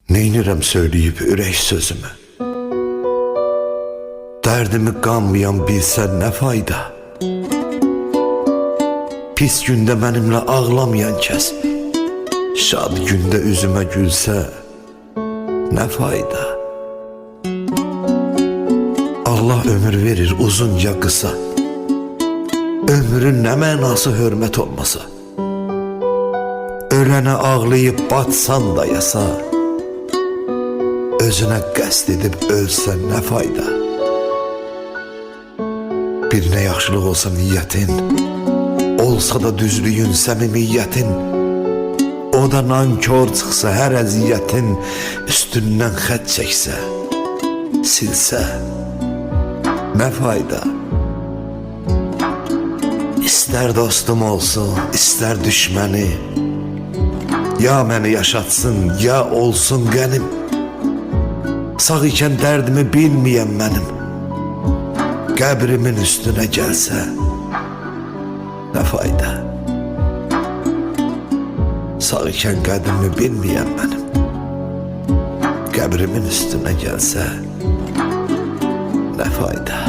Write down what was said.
Neynirəm söyleyip ürək sözümü? Dərdimi qanmayan bilsən nə fayda? Pis gündə mənimlə ağlamayan kəs şad gündə üzümə gülsə nə fayda? Allah ömür verir uzun ya qısa, ömrün nə mənası hörmət olmasa, ölənə ağlayıb batsan da yasa, özünə qəsd edib ölsən nə fayda? Birinə yaxşılıq olsa niyyətin, olsa da düzlüyün, səmimiyyətin, o da nankor çıxsa hər əziyyətin, üstündən xət çəksə, silsə nə fayda? İstər dostum olsun, istər düşməni, ya məni yaşatsın, ya olsun qənim. Sağ ikən dərdimi bilməyən mənim, qəbrimin üstünə gəlsə nə fayda? Sağ ikən qədrimi bilməyən mənim, qəbrimin üstünə gəlsə nə fayda?